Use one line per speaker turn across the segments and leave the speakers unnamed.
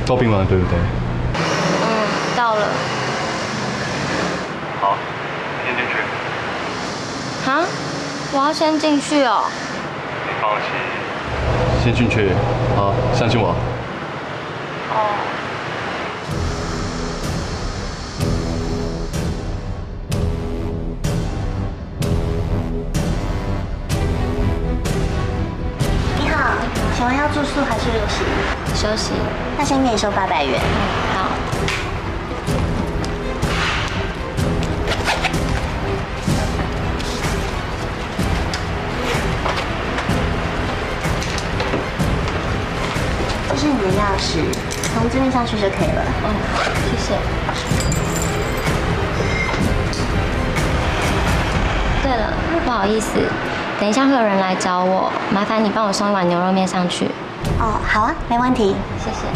招兵完了，对不对？
到了。
好，先进去。
哈？我要先进去哦。
你放心，先进去，好，相信我。
哦。
你好，请问要住宿还是休息？
休息。
那先给你收800元。
好。
这是你的钥匙，从这边上去就可以了。
谢谢。对了，不好意思，等一下会有人来找我，麻烦你帮我送一碗牛肉面上去。
哦，好啊，没问题。
谢谢。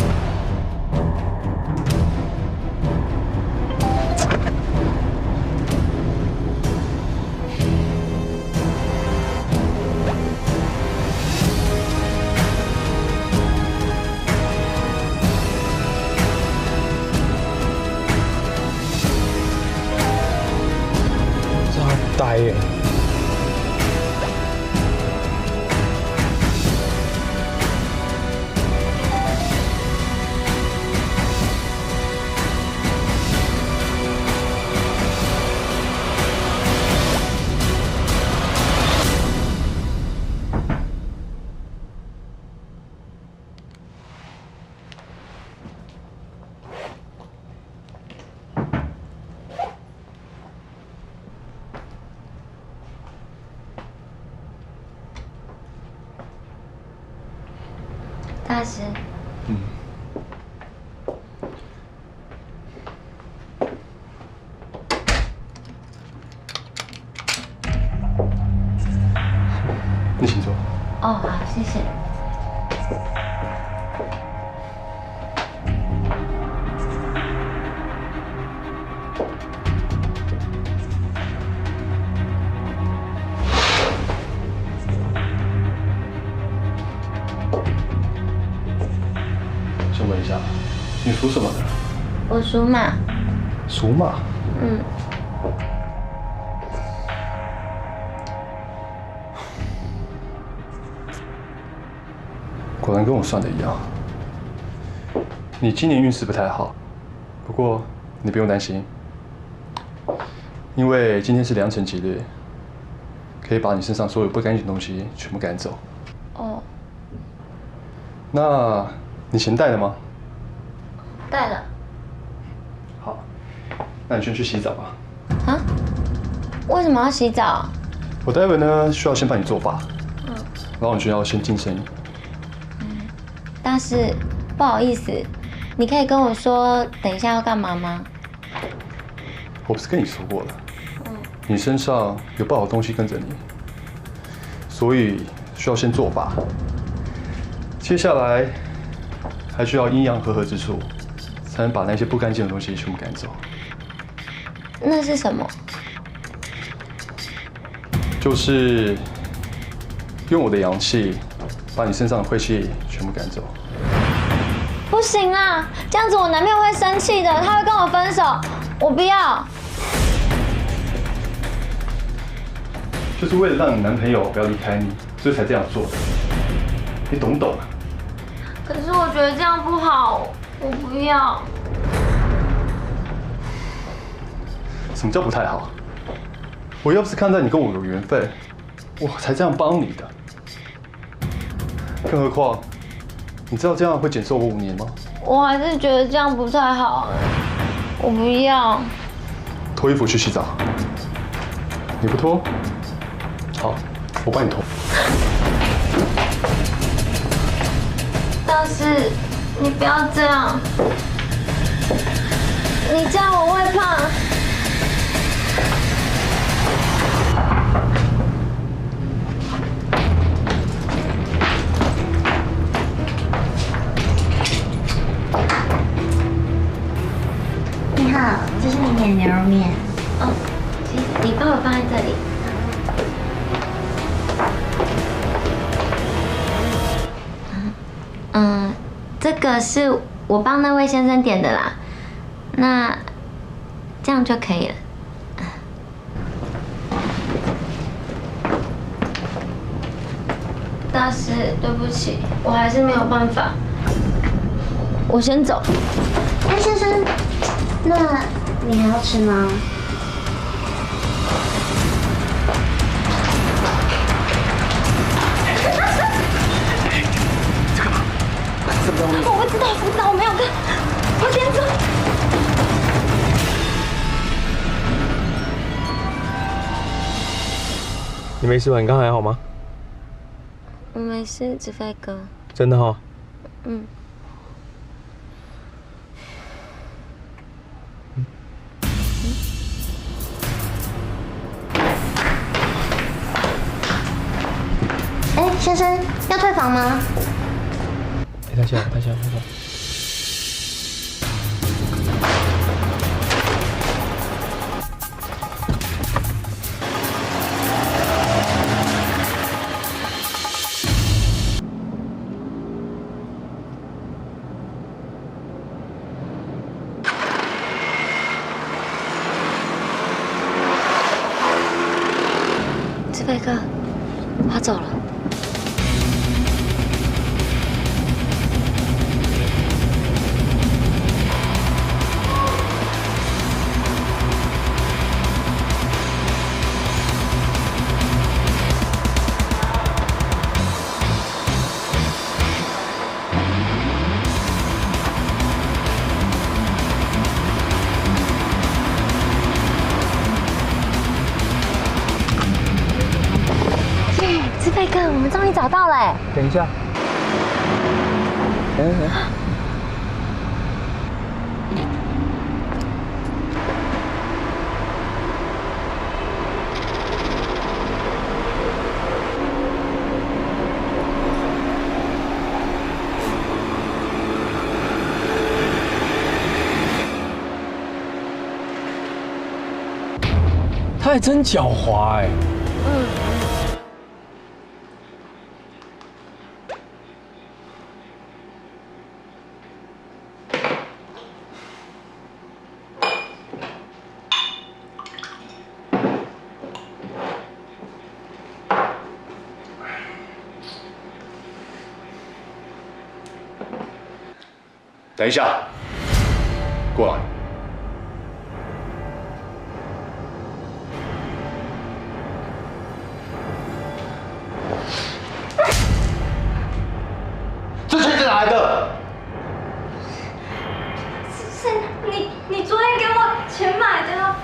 呆耶！
大师。
你请坐。
哦，好，谢谢。
先问一下，你属什么的？
我属马。
属马。果然跟我算的一样，你今年运势不太好，不过你不用担心，因为今天是良辰吉日，可以把你身上所有不干净的东西全部赶走。
哦。
那你钱带了吗？
带了。
好，那你先去洗澡吧。
啊？为什么要洗澡？
我待会呢需要先帮你做法，然后你就要先净身。
大师，不好意思，你可以跟我说等一下要干嘛吗？
我不是跟你说过了，你身上有不好的东西跟着你，所以需要先做法。接下来还需要阴阳和合之处，才能把那些不干净的东西全部赶走。
那是什么？
就是用我的阳气，把你身上的晦气全部赶走。
不行啦，这样子我男朋友会生气的，他会跟我分手，我不要。
就是为了让你男朋友不要离开你，所以才这样做的。你懂不懂啊？
可是我觉得这样不好，我不要。
什么叫不太好？我要不是看在你跟我有缘分，我才这样帮你的。更何况，你知道这样会减寿我5年吗？
我还是觉得这样不太好，我不要。
脱衣服去洗澡。你不脱？好，我帮你脱。
大师，你不要这样，你这样我会胖。
你好，这是你点的牛肉面。
哦，谢谢，你帮我放在这里。这个是我帮那位先生点的啦，那这样就可以了。大师，对不起，我还是没有办法，我先走。
哎，先生，那你还要吃吗？
我不知道，我没有看，我先走。
你没事吧？你刚还好吗？
我没事，子飞哥。
真的哈？
嗯。
哎，先生，要退房吗？
他下来。
子飞哥，他走了。子飞哥，我们终于找到了哎！
等一下。他还真狡猾哎。
等一下，过来。这钱是哪来的？
是你昨天给我钱买的。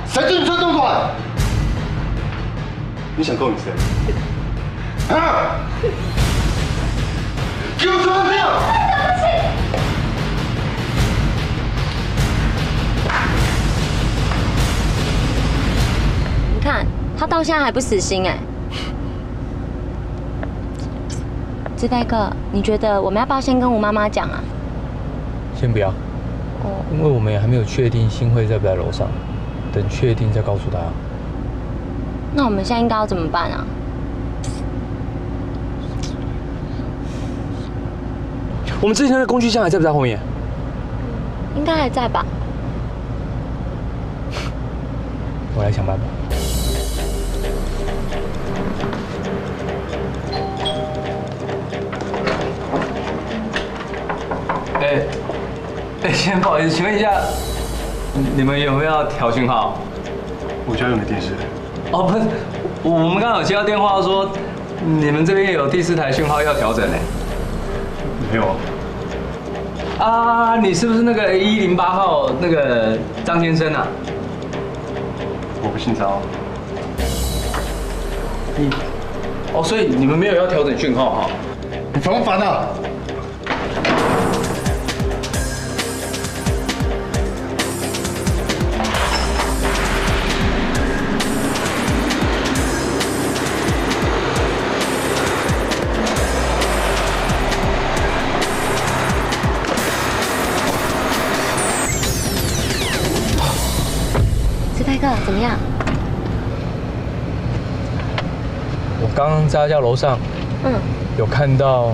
谁准你穿这么短？你想勾引谁？啊！给我穿这样！
你看，他到现在还不死心哎。子飞哥，你觉得我们要不要先跟吴妈妈讲啊？
先不要，因为我们也还没有确定新会在不在楼上，等确定再告诉他。
那我们现在应该要怎么办啊？
我们之前的工具箱还在不在后面？
应该还在吧。
我来想办法。先生不好意思，请问一下，你们有没有要调讯号？
我家又没电视。
哦，不是，我们刚刚有接到电话说，你们这边有第4台讯号要调整呢。
没有。
啊，你是不是那个108号那个张先生啊？
我不姓张。
哦，所以你们没有要调整讯号哈？
你烦不烦啊？
怎么样？
我刚刚在他家楼上，有看到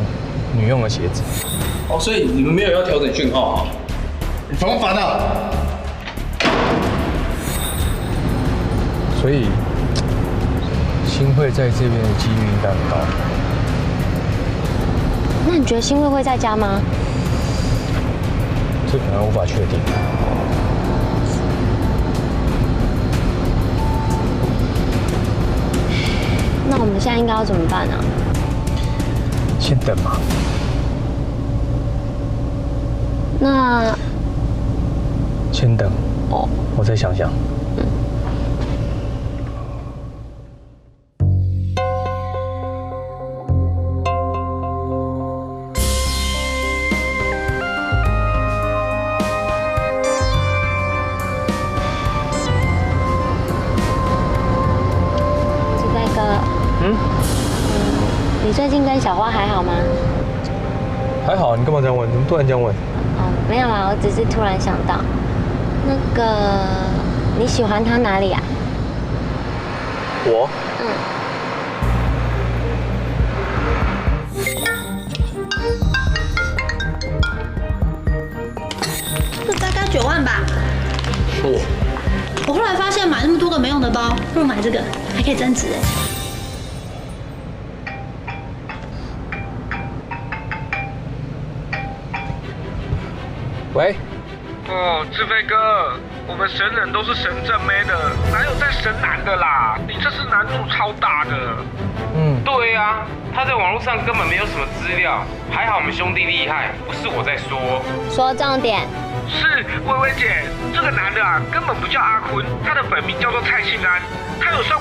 女用的鞋子。哦，所以你们没有要调整讯号啊？
你烦不烦啊？
所以新会在这边的几率应该很高。
那你觉得新会会在家吗？
这可能无法确定。
那我们现在应该要怎么办呢？
先等嘛。
那
先等。
哦，
我再想想。
你最近跟小花还好吗？
还好，你干嘛这样问？怎么突然这样问？
哦，没有啦，我只是突然想到，那个你喜欢她哪里啊？
我？
这大概9万吧。
我
我后来发现买那么多个没用的包，不如买这个，还可以增值哎。
喂。
哦，志飞哥，我们神人都是神正妹的，哪有在神男的啦？你这是难度超大的。
对啊，他在网络上根本没有什么资料，还好我们兄弟厉害，不是我在说。
说重点。
是薇薇姐，这个男的啊，根本不叫阿坤，他的本名叫做蔡信安，他有上